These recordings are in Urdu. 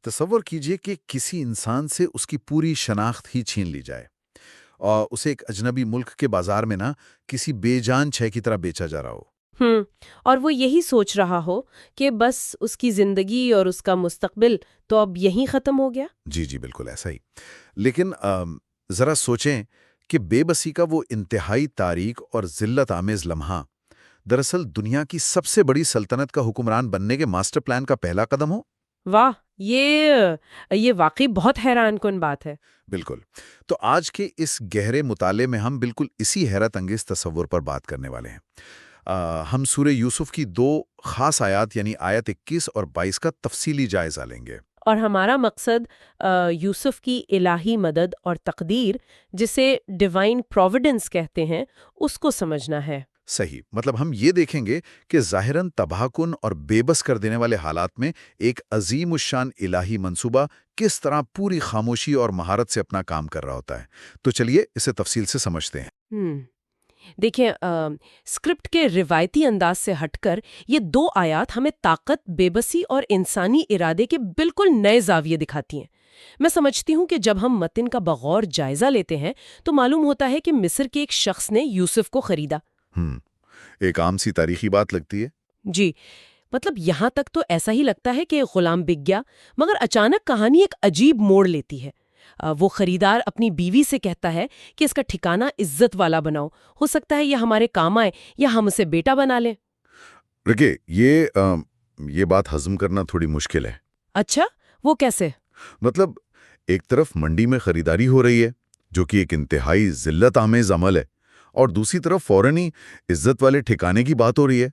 تصور کیجئے کہ کسی انسان سے اس کی پوری شناخت ہی چھین لی جائے اور اسے ایک اجنبی ملک کے بازار میں نا کسی بے جان شے کی طرح بیچا جا رہا ہو۔ اور وہ یہی سوچ رہا ہو کہ بس اس کی زندگی اور اس کا مستقبل تو اب یہیں ختم ہو گیا۔ جی بالکل ایسا ہی۔ لیکن ذرا سوچیں کہ بے بسی کا وہ انتہائی تاریک اور ذلت آمیز لمحہ دراصل دنیا کی سب سے بڑی سلطنت کا حکمران بننے کے ماسٹر پلان کا پہلا قدم ہو۔ واہ، یہ واقعی بہت حیران کن بات ہے۔ بالکل۔ تو آج کے اس گہرے مطالعے میں ہم بالکل اسی حیرت انگیز تصور پر بات کرنے والے ہیں۔ ہم سورہ یوسف کی 2 خاص آیات یعنی آیت 21 اور 22 کا تفصیلی جائزہ لیں گے۔ اور ہمارا مقصد یوسف کی الہی مدد اور تقدیر، جسے ڈیوائن پروویڈنس کہتے ہیں، اس کو سمجھنا ہے۔ صحیح، مطلب ہم یہ دیکھیں گے کہ ظاہراً تباہ کن اور بے بس کر دینے والے حالات میں ایک عظیم الشان الہی منصوبہ کس طرح پوری خاموشی اور مہارت سے اپنا کام کر رہا ہوتا ہے۔ تو چلیے اسے تفصیل سے سمجھتے ہیں۔ دیکھیں، اسکرپٹ کے روایتی انداز سے ہٹ کر یہ 2 آیات ہمیں طاقت، بے بسی اور انسانی ارادے کے بالکل نئے زاویے دکھاتی ہیں۔ میں سمجھتی ہوں کہ جب ہم متن کا بغور جائزہ لیتے ہیں تو معلوم ہوتا ہے کہ مصر کے ایک شخص نے یوسف کو خریدا۔ ایک عام سی تاریخی بات لگتی ہے۔ جی، مطلب یہاں تک تو ایسا ہی لگتا ہے کہ غلام بک گیا، مگر اچانک کہانی ایک عجیب موڑ لیتی ہے۔ وہ خریدار اپنی بیوی سے کہتا ہے کہ اس کا ٹھکانہ عزت والا بناؤ، ہو سکتا ہے یہ ہمارے کام آئے یا ہم اسے بیٹا بنا لیں۔ رکے، یہ بات ہضم کرنا تھوڑی مشکل ہے۔ اچھا، وہ کیسے؟ مطلب ایک طرف منڈی میں خریداری ہو رہی ہے جو کہ ایک انتہائی ذلت آمیز عمل ہے، اور دوسری طرف فوراً ہی عزت والے ٹھکانے کی بات ہو رہی ہے۔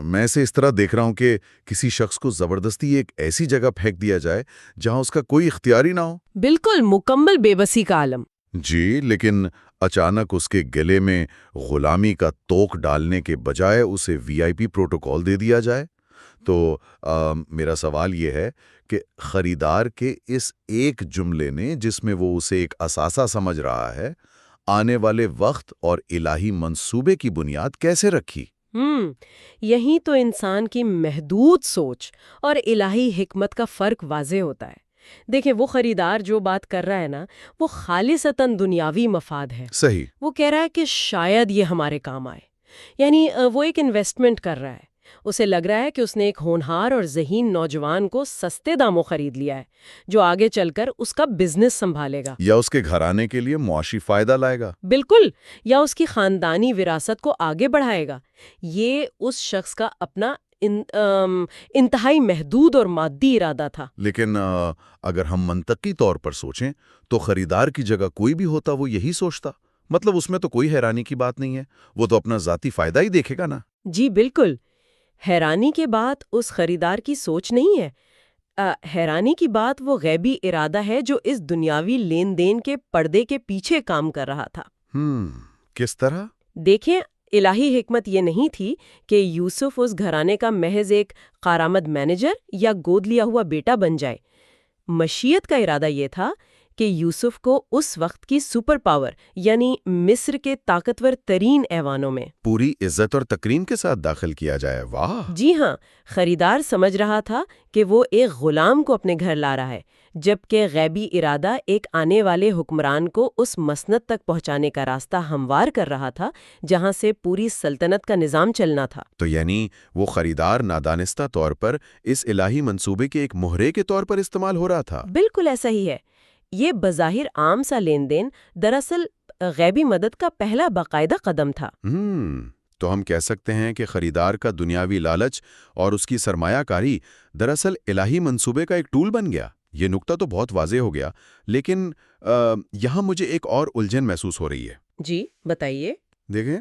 میں اسے اس طرح دیکھ رہا ہوں کہ کسی شخص کو زبردستی ایک ایسی جگہ پھینک دیا جائے جہاں اس کا کوئی اختیار ہی نہ ہو۔ بالکل مکمل بے بسی کا عالم۔ جی، لیکن اچانک اس کے گلے میں غلامی کا طوق ڈالنے کے بجائے اسے VIP پروٹوکول دے دیا جائے تو میرا سوال یہ ہے کہ خریدار کے اس ایک جملے نے، جس میں وہ اسے ایک اثاثہ سمجھ رہا ہے، آنے والے وقت اور الہی منصوبے کی بنیاد کیسے رکھی؟ یہی تو انسان کی محدود سوچ اور الہی حکمت کا فرق واضح ہوتا ہے۔ دیکھیں، وہ خریدار جو بات کر رہا ہے نا، وہ خالصتاً دنیاوی مفاد ہے۔ صحیح۔ وہ کہہ رہا ہے کہ شاید یہ ہمارے کام آئے، یعنی وہ ایک انویسٹمنٹ کر رہا ہے۔ اسے لگ رہا ہے کہ اس نے ایک ہونہار اور ذہین نوجوان کو سستے داموں خرید لیا ہے، جو آگے چل کر اس کا بزنس سنبھالے گا، یا اس کے گھرانے کے لیے معاشی فائدہ لائے گا۔ بالکل، یا اس کی خاندانی وراثت کو آگے بڑھائے گا۔ یہ اس شخص کا اپنا انتہائی محدود اور مادی ارادہ تھا۔ لیکن اگر ہم منطقی طور پر سوچیں تو خریدار کی جگہ کوئی بھی ہوتا وہ یہی سوچتا۔ مطلب اس میں تو کوئی حیرانی کی بات نہیں ہے، وہ تو اپنا ذاتی فائدہ ہی دیکھے گا نا۔ جی بالکل، حیرانی کی بات اس خریدار کی سوچ نہیں ہے۔ حیرانی کی بات وہ غیبی ارادہ ہے جو اس دنیاوی لین دین کے پردے کے پیچھے کام کر رہا تھا۔ کس طرح؟ دیکھیں، الہی حکمت یہ نہیں تھی کہ یوسف اس گھرانے کا محض ایک کارآمد مینیجر یا گود لیا ہوا بیٹا بن جائے۔ مشیت کا ارادہ یہ تھا کہ یوسف کو اس وقت کی سپر پاور یعنی مصر کے طاقتور ترین ایوانوں میں پوری عزت اور تکریم کے ساتھ داخل کیا جائے۔ واہ! جی ہاں، خریدار سمجھ رہا تھا کہ وہ ایک غلام کو اپنے گھر لا رہا ہے، جبکہ غیبی ارادہ ایک آنے والے حکمران کو اس مسند تک پہنچانے کا راستہ ہموار کر رہا تھا جہاں سے پوری سلطنت کا نظام چلنا تھا۔ تو یعنی وہ خریدار نادانستہ طور پر اس الہی منصوبے کے ایک مہرے کے طور پر استعمال ہو رہا تھا۔ بالکل ایسا ہی ہے۔ یہ بظاہر عام سا لین دین دراصل غیبی مدد کا پہلا باقاعدہ قدم تھا۔ تو ہم کہہ سکتے ہیں کہ خریدار کا دنیاوی لالچ اور اس کی سرمایہ کاری دراصل الہی منصوبے کا ایک ٹول بن گیا۔ یہ نکتہ تو بہت واضح ہو گیا، لیکن یہاں مجھے ایک اور الجھن محسوس ہو رہی ہے۔ جی بتائیے۔ دیکھیں،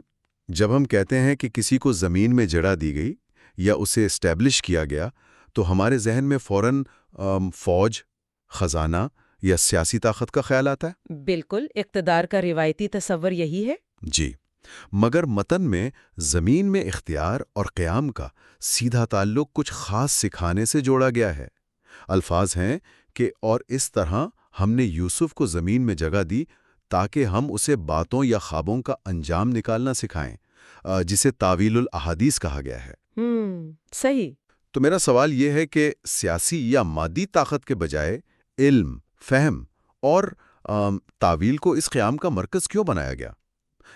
جب ہم کہتے ہیں کہ کسی کو زمین میں جڑا دی گئی یا اسے اسٹیبلش کیا گیا تو ہمارے ذہن میں فوراً فوج، خزانہ یا سیاسی طاقت کا خیال آتا ہے۔ بالکل، اقتدار کا روایتی تصور یہی ہے۔ جی، مگر متن میں زمین میں اختیار اور قیام کا سیدھا تعلق کچھ خاص سکھانے سے جوڑا گیا ہے۔ الفاظ ہیں کہ اور اس طرح ہم نے یوسف کو زمین میں جگہ دی تاکہ ہم اسے باتوں یا خوابوں کا انجام نکالنا سکھائیں، جسے تاویل الاحادیث کہا گیا ہے۔ صحیح۔ تو میرا سوال یہ ہے کہ سیاسی یا مادی طاقت کے بجائے علم، فہم اور تعویل کو اس قیام کا مرکز کیوں بنایا گیا؟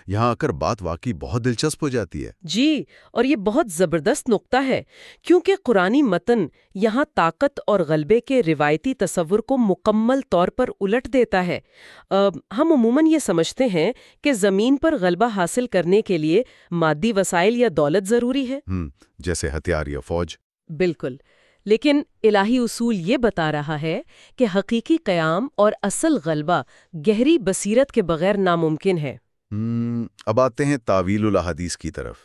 یہاں آ کر بات واقعی بہت دلچسپ ہو جاتی ہے۔ جی، اور یہ بہت زبردست نقطہ ہے، کیونکہ قرآنی متن یہاں طاقت اور غلبے کے روایتی تصور کو مکمل طور پر الٹ دیتا ہے۔ ہم عموماً یہ سمجھتے ہیں کہ زمین پر غلبہ حاصل کرنے کے لیے مادی وسائل یا دولت ضروری ہے۔ جیسے ہتھیار یا فوج۔ بالکل، لیکن الہی اصول یہ بتا رہا ہے کہ حقیقی قیام اور اصل غلبہ گہری بصیرت کے بغیر ناممکن ہے۔ اب آتے ہیں تعویل الاحادیث کی طرف۔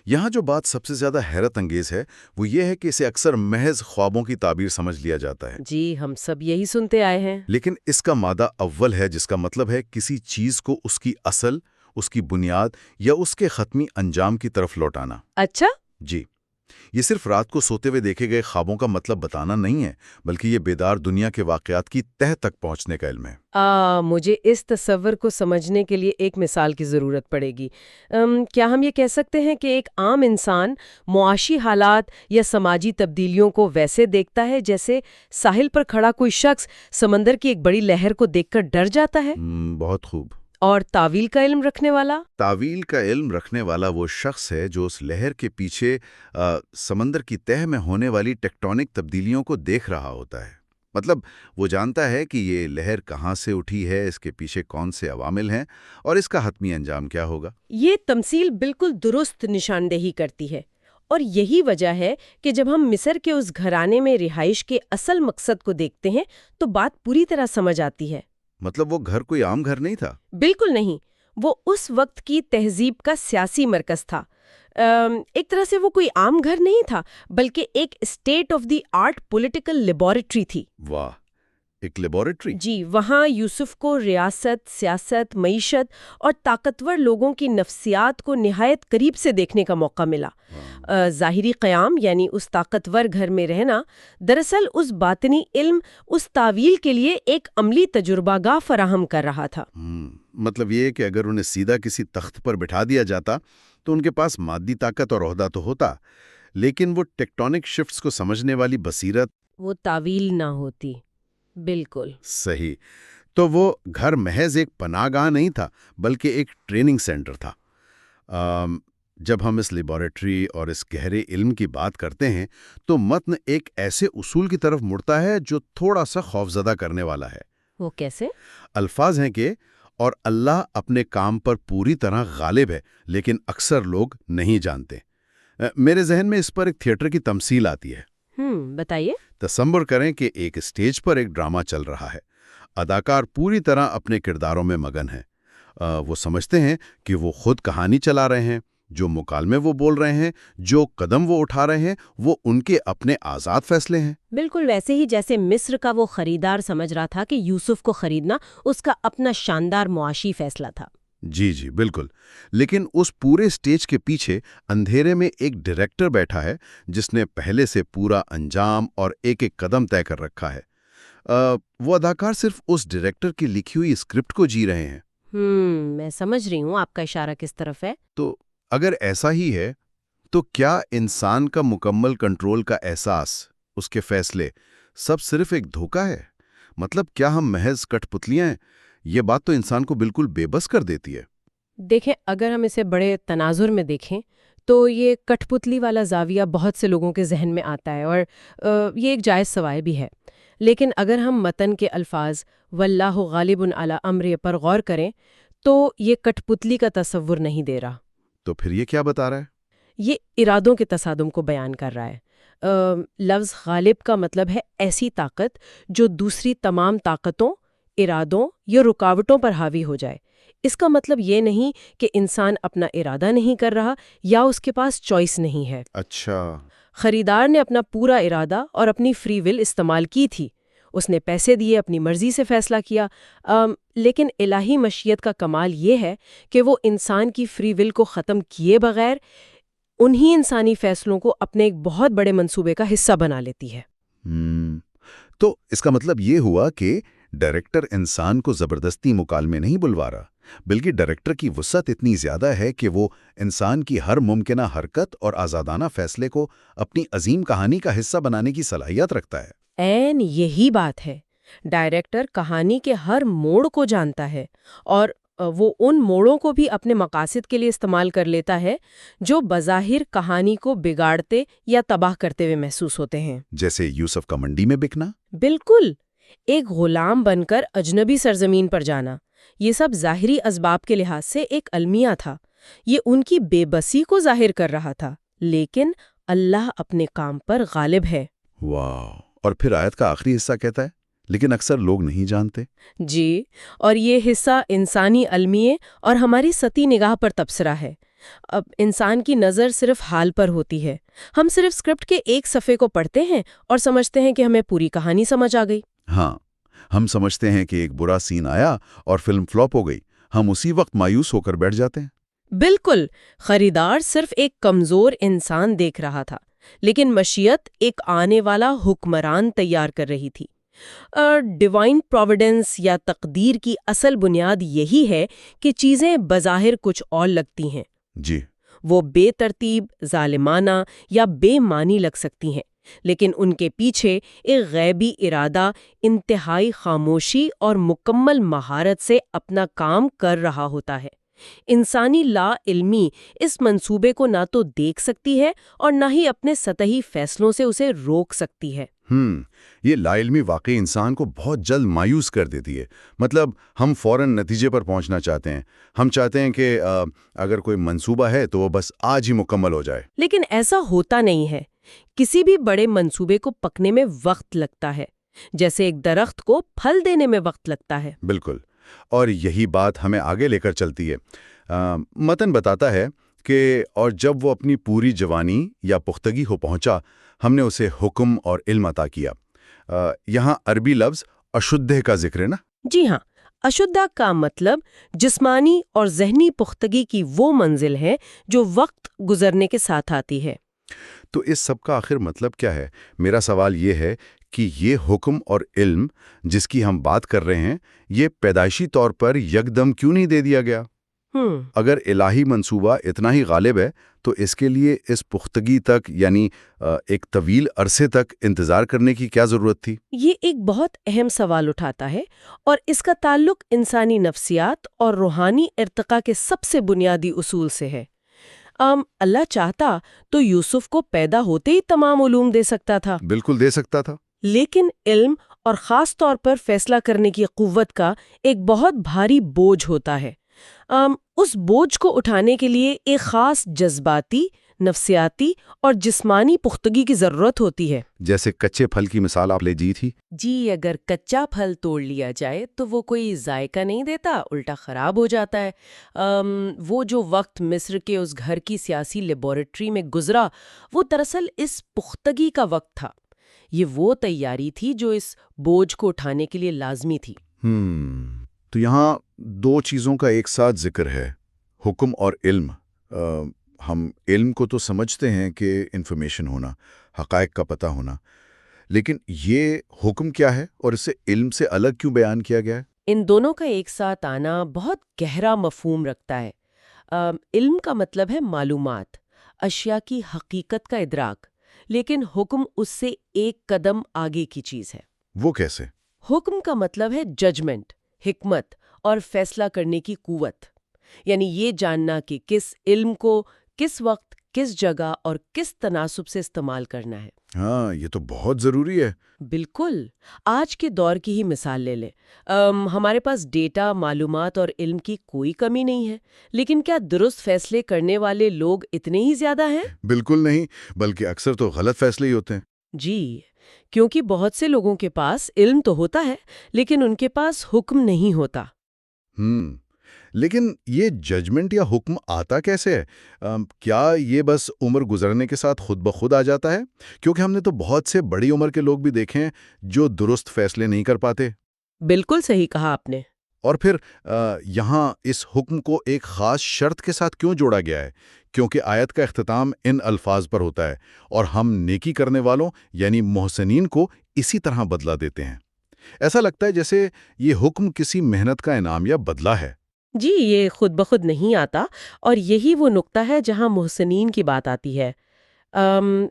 یہاں جو بات سب سے زیادہ حیرت انگیز ہے وہ یہ ہے کہ اسے اکثر محض خوابوں کی تعبیر سمجھ لیا جاتا ہے۔ جی، ہم سب یہی سنتے آئے ہیں۔ لیکن اس کا مادہ اول ہے، جس کا مطلب ہے کسی چیز کو اس کی اصل، اس کی بنیاد یا اس کے حتمی انجام کی طرف لوٹانا۔ اچھا؟ جی، یہ صرف رات کو سوتے ہوئے دیکھے گئے خوابوں کا مطلب بتانا نہیں ہے، بلکہ یہ بیدار دنیا کے واقعات کی تہہ تک پہنچنے کا علم ہے۔ مجھے اس تصور کو سمجھنے کے لیے ایک مثال کی ضرورت پڑے گی۔ کیا ہم یہ کہہ سکتے ہیں کہ ایک عام انسان معاشی حالات یا سماجی تبدیلیوں کو ویسے دیکھتا ہے جیسے ساحل پر کھڑا کوئی شخص سمندر کی ایک بڑی لہر کو دیکھ کر ڈر جاتا ہے؟ بہت خوب۔ اور تعویل کا علم رکھنے والا؟ تعویل کا علم رکھنے والا وہ شخص ہے جو اس لہر کے پیچھے سمندر کی تہہ میں ہونے والی ٹیکٹونک تبدیلیوں کو دیکھ رہا ہوتا ہے۔ مطلب وہ جانتا ہے کہ یہ لہر کہاں سے اٹھی ہے، اس کے پیچھے کون سے عوامل ہیں اور اس کا حتمی انجام کیا ہوگا۔ یہ تمثیل بالکل درست نشاندہی کرتی ہے، اور یہی وجہ ہے کہ جب ہم مصر کے اس گھرانے میں رہائش کے اصل مقصد کو دیکھتے ہیں تو بات پوری طرح سمجھ آتی ہے۔ مطلب وہ گھر کوئی عام گھر نہیں تھا؟ بالکل نہیں، وہ اس وقت کی تہذیب کا سیاسی مرکز تھا۔ ایک طرح سے وہ کوئی عام گھر نہیں تھا، بلکہ ایک state of the art political laboratory تھی۔ واہ، ایک لیبارٹری؟ جی، وہاں یوسف کو ریاست، سیاست، معیشت اور طاقتور لوگوں کی نفسیات کو نہایت قریب سے دیکھنے کا موقع ملا۔ ظاہری قیام یعنی اس طاقتور گھر میں رہنا دراصل اس باطنی علم، اس تعویل کے لیے ایک عملی تجربہ گاہ فراہم کر رہا تھا۔ مطلب یہ کہ اگر انہیں سیدھا کسی تخت پر بٹھا دیا جاتا تو ان کے پاس مادی طاقت اور عہدہ تو ہوتا، لیکن وہ ٹیکٹونک شفٹس کو سمجھنے والی بصیرت، وہ تعویل نہ ہوتی۔ بالکل صحیح۔ تو وہ گھر محض ایک پناہ گاہ نہیں تھا، بلکہ ایک ٹریننگ سینٹر تھا۔ جب ہم اس لیبارٹری اور اس گہرے علم کی بات کرتے ہیں تو متن ایک ایسے اصول کی طرف مڑتا ہے جو تھوڑا سا خوفزدہ کرنے والا ہے۔ وہ کیسے؟ الفاظ ہیں کہ اور اللہ اپنے کام پر پوری طرح غالب ہے، لیکن اکثر لوگ نہیں جانتے۔ میرے ذہن میں اس پر ایک تھیٹر کی تمثیل آتی ہے۔ بتائیے۔ تصور کریں کہ ایک اسٹیج پر ایک ڈرامہ چل رہا ہے، اداکار پوری طرح اپنے کرداروں میں مگن ہیں۔ وہ سمجھتے ہیں کہ وہ خود کہانی چلا رہے ہیں، جو مکالمے وہ بول رہے ہیں، جو قدم وہ اٹھا رہے ہیں، وہ ان کے اپنے آزاد فیصلے ہیں۔ بالکل ویسے ہی جیسے مصر کا وہ خریدار سمجھ رہا تھا کہ یوسف کو خریدنا اس کا اپنا شاندار معاشی فیصلہ تھا۔ جی جی بالکل، لیکن اس پورے سٹیج کے پیچھے اندھیرے میں ایک ڈائریکٹر بیٹھا ہے جس نے پہلے سے پورا انجام اور ایک ایک قدم طے کر رکھا ہے۔ وہ اداکار صرف اس ڈائریکٹر کی لکھی ہوئی اسکرپٹ کو جی رہے ہیں۔ میں سمجھ رہی ہوں آپ کا اشارہ کس طرف ہے۔ تو اگر ایسا ہی ہے تو کیا انسان کا مکمل کنٹرول کا احساس، اس کے فیصلے، سب صرف ایک دھوکہ ہے؟ مطلب کیا ہم محض کٹ پتلیاں ہیں؟ یہ بات تو انسان کو بالکل بے بس کر دیتی ہے۔ دیکھیں، اگر ہم اسے بڑے تناظر میں دیکھیں تو یہ کٹ پتلی والا زاویہ بہت سے لوگوں کے ذہن میں آتا ہے، اور یہ ایک جائز سوال بھی ہے۔ لیکن اگر ہم متن کے الفاظ واللہ غالب علی امرہ پر غور کریں تو یہ کٹ پتلی کا تصور نہیں دے رہا۔ تو پھر یہ کیا بتا رہا ہے؟ یہ ارادوں کے تصادم کو بیان کر رہا ہے۔ لفظ غالب کا مطلب ہے ایسی طاقت جو دوسری تمام طاقتوں، ارادوں یا رکاوٹوں پر حاوی ہو جائے۔ اس کا مطلب یہ نہیں کہ انسان اپنا ارادہ نہیں کر رہا یا اس کے پاس چوائس نہیں ہے۔ اچھا، خریدار نے اپنا پورا ارادہ اور اپنی فری ول استعمال کی تھی۔ اس نے پیسے دیے، اپنی مرضی سے فیصلہ کیا، لیکن الہی مشیت کا کمال یہ ہے کہ وہ انسان کی فری ول کو ختم کیے بغیر انہی انسانی فیصلوں کو اپنے ایک بہت بڑے منصوبے کا حصہ بنا لیتی ہے۔ تو اس کا مطلب یہ ہوا کہ ڈائریکٹر انسان کو زبردستی مکالمے نہیں بلوا رہا، بلکہ ڈائریکٹر کی وسعت اتنی زیادہ ہے کہ وہ انسان کی ہر ممکنہ حرکت اور آزادانہ فیصلے کو اپنی عظیم کہانی کا حصہ بنانے کی صلاحیت رکھتا ہے۔ عین یہی بات ہے۔ ڈائریکٹر کہانی کے ہر موڑ کو جانتا ہے اور وہ ان موڑوں کو بھی اپنے مقاصد کے لیے استعمال کر لیتا ہے جو بظاہر کہانی کو بگاڑتے یا تباہ کرتے ہوئے محسوس ہوتے ہیں۔ جیسے یوسف کا منڈی میں بکنا۔ بالکل، ایک غلام بن کر اجنبی سرزمین پر جانا، یہ سب ظاہری اسباب کے لحاظ سے ایک المیہ تھا۔ یہ ان کی بے بسی کو ظاہر کر رہا تھا، لیکن اللہ اپنے کام پر غالب ہے۔ واہ! اور پھر آیت کا آخری حصہ کہتا ہے لیکن اکثر لوگ نہیں جانتے۔ جی، اور یہ حصہ انسانی المیے اور ہماری سطحی نگاہ پر تبصرہ ہے۔ اب انسان کی نظر صرف حال پر ہوتی ہے۔ ہم صرف اسکرپٹ کے ایک صفحے کو پڑھتے ہیں اور سمجھتے ہیں کہ ہمیں پوری کہانی سمجھ آ گئی۔ ہاں، ہم سمجھتے ہیں کہ ایک برا سین آیا اور فلم فلاپ ہو گئی۔ ہم اسی وقت مایوس ہو کر بیٹھ جاتے ہیں۔ بالکل، خریدار صرف ایک کمزور انسان دیکھ رہا تھا، لیکن مشیت ایک آنے والا حکمران تیار کر رہی تھی۔ ڈیوائن پروویڈنس یا تقدیر کی اصل بنیاد یہی ہے کہ چیزیں بظاہر کچھ اور لگتی ہیں۔ جی، وہ بے ترتیب، ظالمانہ یا بے معنی لگ سکتی ہیں، لیکن ان کے پیچھے ایک غیبی ارادہ انتہائی خاموشی اور مکمل مہارت سے اپنا کام کر رہا ہوتا ہے۔ انسانی لا علمی اس منصوبے کو نہ تو دیکھ سکتی ہے اور نہ ہی اپنے سطحی فیصلوں سے اسے روک سکتی ہے۔ یہ لا علمی واقعی انسان کو بہت جلد مایوس کر دیتی ہے۔ مطلب ہم فوراً نتیجے پر پہنچنا چاہتے ہیں۔ ہم چاہتے ہیں کہ اگر کوئی منصوبہ ہے تو وہ بس آج ہی مکمل ہو جائے۔ لیکن ایسا ہوتا نہیں ہے۔ کسی بھی بڑے منصوبے کو پکنے میں وقت لگتا ہے، جیسے ایک درخت کو پھل دینے میں وقت لگتا ہے۔ بالکل، اور یہی بات ہمیں آگے لے کر چلتی ہے۔ متن بتاتا ہے کہ اور جب وہ اپنی پوری جوانی یا پختگی ہو پہنچا، ہم نے اسے حکم اور علم عطا کیا۔ یہاں عربی لفظ اشدھے کا ذکر ہے نا؟ جی ہاں، اشدھا کا مطلب جسمانی اور ذہنی پختگی کی وہ منزل ہے جو وقت گزرنے کے ساتھ آتی ہے۔ تو اس سب کا آخر مطلب کیا ہے؟ میرا سوال یہ ہے کہ یہ حکم اور علم جس کی ہم بات کر رہے ہیں، یہ پیدائشی طور پر یکدم کیوں نہیں دے دیا گیا؟ اگر الہی منصوبہ اتنا ہی غالب ہے تو اس کے لیے اس پختگی تک یعنی ایک طویل عرصے تک انتظار کرنے کی کیا ضرورت تھی؟ یہ ایک بہت اہم سوال اٹھاتا ہے اور اس کا تعلق انسانی نفسیات اور روحانی ارتقاء کے سب سے بنیادی اصول سے ہے۔ اللہ چاہتا تو یوسف کو پیدا ہوتے ہی تمام علوم دے سکتا تھا۔ بالکل دے سکتا تھا، لیکن علم اور خاص طور پر فیصلہ کرنے کی قوت کا ایک بہت بھاری بوجھ ہوتا ہے۔ اس بوجھ کو اٹھانے کے لیے ایک خاص جذباتی، نفسیاتی اور جسمانی پختگی کی ضرورت ہوتی ہے۔ جیسے کچے پھل کی مثال آپ نے دی تھی۔ جی، اگر کچا پھل توڑ لیا جائے تو وہ کوئی ذائقہ نہیں دیتا، الٹا خراب ہو جاتا ہے۔ وہ جو وقت مصر کے اس گھر کی سیاسی لیبارٹری میں گزرا، وہ دراصل اس پختگی کا وقت تھا۔ یہ وہ تیاری تھی جو اس بوجھ کو اٹھانے کے لیے لازمی تھی۔ تو یہاں دو چیزوں کا ایک ساتھ ذکر ہے، حکم اور علم۔ ہم علم کو تو سمجھتے ہیں کہ انفارمیشن ہونا، حقائق کا پتہ ہونا، لیکن یہ حکم کیا ہے اور اسے علم سے الگ کیوں بیان کیا گیا ہے؟ ان دونوں کا ایک ساتھ آنا بہت گہرا مفہوم رکھتا ہے۔ علم کا مطلب ہے معلومات، اشیاء کی حقیقت کا ادراک، لیکن حکم اس سے ایک قدم آگے کی چیز ہے۔ وہ کیسے؟ حکم کا مطلب ہے ججمنٹ، حکمت اور فیصلہ کرنے کی قوت، یعنی یہ جاننا کہ کس علم کو کس وقت، کس جگہ اور کس تناسب سے استعمال کرنا ہے۔ ہاں، یہ تو بہت ضروری ہے۔ بالکل، آج کے دور کی ہی مثال لے لیں۔ ہمارے پاس ڈیٹا، معلومات اور علم کی کوئی کمی نہیں ہے، لیکن کیا درست فیصلے کرنے والے لوگ اتنے ہی زیادہ ہیں؟ بالکل نہیں، بلکہ اکثر تو غلط فیصلے ہی ہوتے ہیں۔ جی، کیونکہ بہت سے لوگوں کے پاس علم تو ہوتا ہے، لیکن ان کے پاس حکم نہیں ہوتا۔ لیکن یہ ججمنٹ یا حکم آتا کیسے ہے؟ کیا یہ بس عمر گزرنے کے ساتھ خود بخود آ جاتا ہے؟ کیونکہ ہم نے تو بہت سے بڑی عمر کے لوگ بھی دیکھے ہیں جو درست فیصلے نہیں کر پاتے۔ بالکل صحیح کہا آپ نے۔ اور پھر یہاں اس حکم کو ایک خاص شرط کے ساتھ کیوں جوڑا گیا ہے؟ کیونکہ آیت کا اختتام ان الفاظ پر ہوتا ہے، اور ہم نیکی کرنے والوں یعنی محسنین کو اسی طرح بدلہ دیتے ہیں۔ ایسا لگتا ہے جیسے یہ حکم کسی محنت کا انعام یا بدلہ ہے۔ جی، یہ خود بخود نہیں آتا، اور یہی وہ نقطہ ہے جہاں محسنین کی بات آتی ہے۔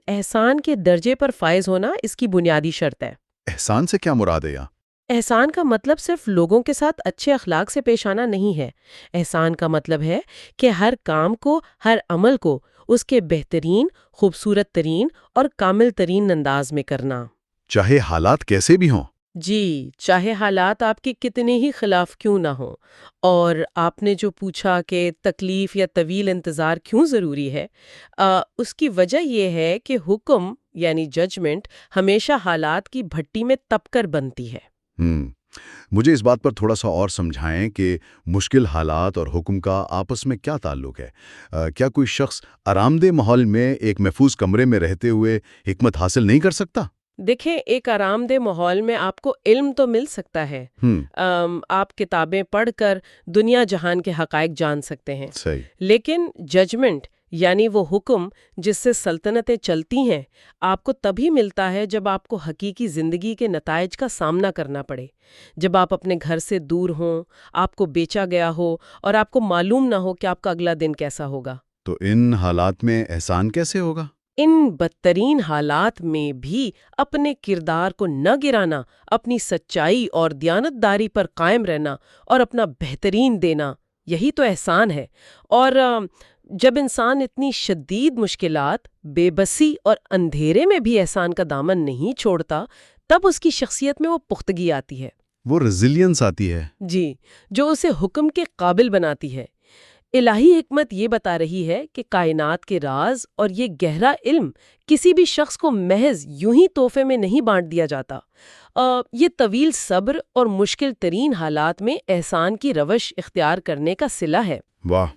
احسان کے درجے پر فائز ہونا اس کی بنیادی شرط ہے۔ احسان سے کیا مراد ہے یہاں؟ احسان کا مطلب صرف لوگوں کے ساتھ اچھے اخلاق سے پیش آنا نہیں ہے۔ احسان کا مطلب ہے کہ ہر کام کو، ہر عمل کو اس کے بہترین، خوبصورت ترین اور کامل ترین انداز میں کرنا۔ چاہے حالات کیسے بھی ہوں۔ جی، چاہے حالات آپ کے کتنے ہی خلاف کیوں نہ ہوں۔ اور آپ نے جو پوچھا کہ تکلیف یا طویل انتظار کیوں ضروری ہے، اس کی وجہ یہ ہے کہ حکم یعنی ججمنٹ ہمیشہ حالات کی بھٹی میں تپ کر بنتی ہے۔ ہم مجھے اس بات پر تھوڑا سا اور سمجھائیں کہ مشکل حالات اور حکم کا آپس میں کیا تعلق ہے؟ کیا کوئی شخص آرام دہ ماحول میں ایک محفوظ کمرے میں رہتے ہوئے حکمت حاصل نہیں کر سکتا؟ دیکھیں، ایک آرام دہ ماحول میں آپ کو علم تو مل سکتا ہے۔ ہم آپ کتابیں پڑھ کر دنیا جہان کے حقائق جان سکتے ہیں، صحیح۔ لیکن ججمنٹ یعنی وہ حکم جس سے سلطنتیں چلتی ہیں، آپ کو تبھی ملتا ہے جب آپ کو حقیقی زندگی کے نتائج کا سامنا کرنا پڑے، جب آپ اپنے گھر سے دور ہوں، آپ کو بیچا گیا ہو اور آپ کو معلوم نہ ہو کہ آپ کا اگلا دن کیسا ہوگا۔ تو ان حالات میں احسان کیسے ہوگا؟ ان بدترین حالات میں بھی اپنے کردار کو نہ گرانا، اپنی سچائی اور دیانتداری پر قائم رہنا اور اپنا بہترین دینا، یہی تو احسان ہے۔ اور جب انسان اتنی شدید مشکلات، بے بسی اور اندھیرے میں بھی احسان کا دامن نہیں چھوڑتا، تب اس کی شخصیت میں وہ پختگی آتی ہے۔ وہ ریزیلینس آتی ہے۔ جی، جو اسے حکم کے قابل بناتی ہے۔ الہی حکمت یہ بتا رہی ہے کہ کائنات کے راز اور یہ گہرا علم کسی بھی شخص کو محض یوں ہی تحفے میں نہیں بانٹ دیا جاتا۔ یہ طویل صبر اور مشکل ترین حالات میں احسان کی روش اختیار کرنے کا صلہ ہے۔ واہ،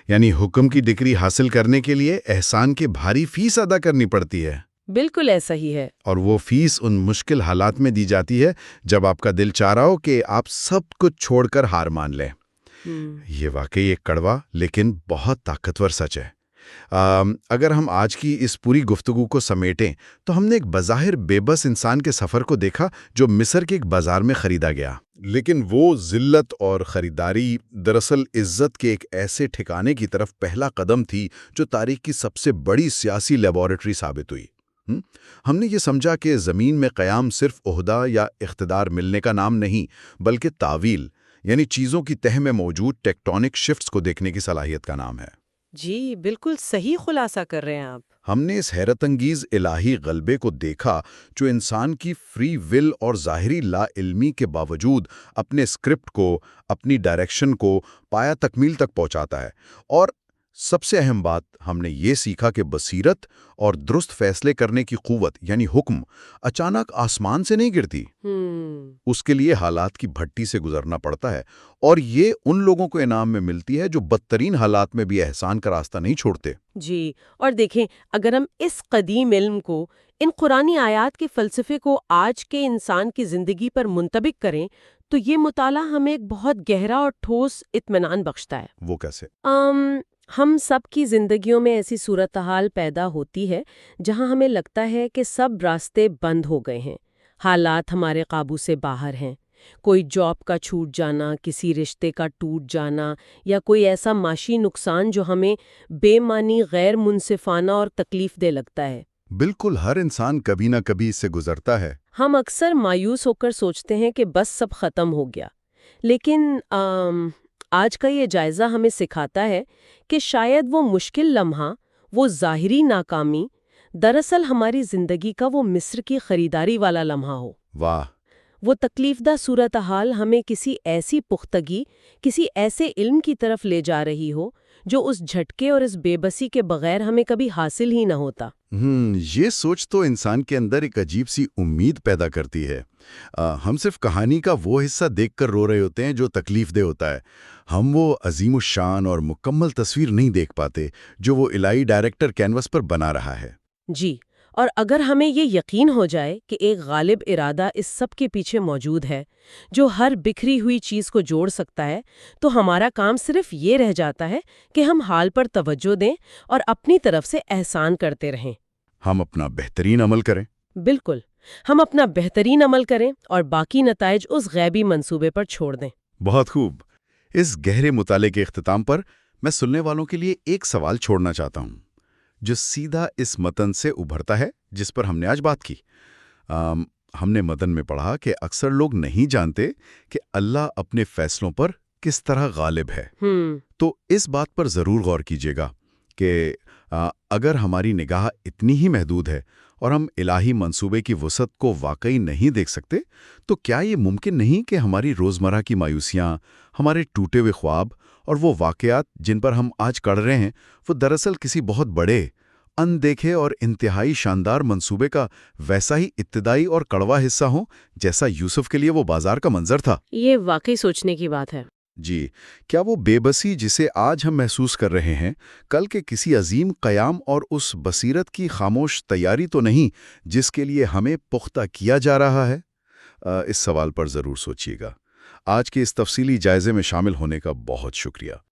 یعنی حکم کی ڈگری حاصل کرنے کے لیے احسان کی بھاری فیس ادا کرنی پڑتی ہے۔ بالکل ایسا ہی ہے۔ اور وہ فیس ان مشکل حالات میں دی جاتی ہے جب آپ کا دل چاہ رہا ہو کہ آپ سب کچھ چھوڑ کر ہار مان لیں۔ یہ واقعی ایک کڑوا لیکن بہت طاقتور سچ ہے۔ اگر ہم آج کی اس پوری گفتگو کو سمیٹیں تو ہم نے ایک بظاہر بے بس انسان کے سفر کو دیکھا جو مصر کے ایک بازار میں خریدا گیا، لیکن وہ ذلت اور خریداری دراصل عزت کے ایک ایسے ٹھکانے کی طرف پہلا قدم تھی جو تاریخ کی سب سے بڑی سیاسی لیبارٹری ثابت ہوئی۔ ہم نے یہ سمجھا کہ زمین میں قیام صرف عہدہ یا اقتدار ملنے کا نام نہیں، بلکہ تعویل یعنی چیزوں کی تہہ میں موجود ٹیکٹونک شفٹس کو دیکھنے کی صلاحیت کا نام ہے۔ جی، بالکل صحیح خلاصہ کر رہے ہیں آپ۔ ہم نے اس حیرت انگیز الہی غلبے کو دیکھا جو انسان کی فری ول اور ظاہری لا علمی کے باوجود اپنے اسکرپٹ کو، اپنی ڈائریکشن کو پایا تکمیل تک پہنچاتا ہے۔ اور سب سے اہم بات ہم نے یہ سیکھا کہ بصیرت اور درست فیصلے کرنے کی قوت یعنی حکم اچانک آسمان سے نہیں گرتی۔ اس کے لیے حالات کی بھٹی سے گزرنا پڑتا ہے، اور یہ ان لوگوں کو انعام میں ملتی ہے جو بدترین حالات میں بھی احسان کا راستہ نہیں چھوڑتے۔ جی، اور دیکھیں، اگر ہم اس قدیم علم کو، ان قرآنی آیات کے فلسفے کو آج کے انسان کی زندگی پر منطبق کریں تو یہ مطالعہ ہمیں ایک بہت گہرا اور ٹھوس اطمینان بخشتا ہے۔ وہ کیسے؟ ہم سب کی زندگیوں میں ایسی صورتحال پیدا ہوتی ہے جہاں ہمیں لگتا ہے کہ سب راستے بند ہو گئے ہیں، حالات ہمارے قابو سے باہر ہیں۔ کوئی جاب کا چھوٹ جانا، کسی رشتے کا ٹوٹ جانا، یا کوئی ایسا معاشی نقصان جو ہمیں بے معنی، غیر منصفانہ اور تکلیف دہ لگتا ہے۔ بالکل، ہر انسان کبھی نہ کبھی اس سے گزرتا ہے۔ ہم اکثر مایوس ہو کر سوچتے ہیں کہ بس سب ختم ہو گیا، لیکن آج کا یہ جائزہ ہمیں سکھاتا ہے کہ شاید وہ مشکل لمحہ، وہ ظاہری ناکامی، دراصل ہماری زندگی کا وہ مصر کی خریداری والا لمحہ ہو۔ واہ! وہ تکلیف دہ صورتحال ہمیں کسی ایسی پختگی، کسی ایسے علم کی طرف لے جا رہی ہو جو اس جھٹکے اور اس بے بسی کے بغیر ہمیں کبھی حاصل ہی نہ ہوتا۔ یہ سوچ تو انسان کے اندر ایک عجیب سی امید پیدا کرتی ہے۔ ہم صرف کہانی کا وہ حصہ دیکھ کر رو رہے ہوتے ہیں جو تکلیف دہ ہوتا ہے۔ ہم وہ عظیم الشان اور مکمل تصویر نہیں دیکھ پاتے جو وہ الہی ڈائریکٹر کینوس پر بنا رہا ہے۔ جی، اور اگر ہمیں یہ یقین ہو جائے کہ ایک غالب ارادہ اس سب کے پیچھے موجود ہے جو ہر بکھری ہوئی چیز کو جوڑ سکتا ہے، تو ہمارا کام صرف یہ رہ جاتا ہے کہ ہم حال پر توجہ دیں اور اپنی طرف سے احسان کرتے رہیں۔ ہم اپنا بہترین عمل کریں۔ بالکل، ہم اپنا بہترین عمل کریں اور باقی نتائج اس غیبی منصوبے پر چھوڑ دیں۔ بہت خوب۔ اس گہرے مطالعے کے اختتام پر میں سننے والوں کے لیے ایک سوال چھوڑنا چاہتا ہوں جو سیدھا اس متن سے ابھرتا ہے جس پر ہم نے آج بات کی۔ ہم نے متن میں پڑھا کہ اکثر لوگ نہیں جانتے کہ اللہ اپنے فیصلوں پر کس طرح غالب ہے۔ تو اس بات پر ضرور غور کیجیے گا کہ اگر ہماری نگاہ اتنی ہی محدود ہے اور ہم الہی منصوبے کی وسعت کو واقعی نہیں دیکھ سکتے تو کیا یہ ممکن نہیں کہ ہماری روزمرہ کی مایوسیاں، ہمارے ٹوٹے ہوئے خواب اور وہ واقعات جن پر ہم آج کڑ رہے ہیں وہ دراصل کسی بہت بڑے، اندیکھے اور انتہائی شاندار منصوبے کا ویسا ہی ابتدائی اور کڑوا حصہ ہوں جیسا یوسف کے لیے وہ بازار کا منظر تھا؟ یہ واقعی سوچنے کی بات ہے۔ جی، کیا وہ بے بسی جسے آج ہم محسوس کر رہے ہیں کل کے کسی عظیم قیام اور اس بصیرت کی خاموش تیاری تو نہیں جس کے لیے ہمیں پختہ کیا جا رہا ہے؟ اس سوال پر ضرور سوچیے گا۔ آج کے اس تفصیلی جائزے میں شامل ہونے کا بہت شکریہ۔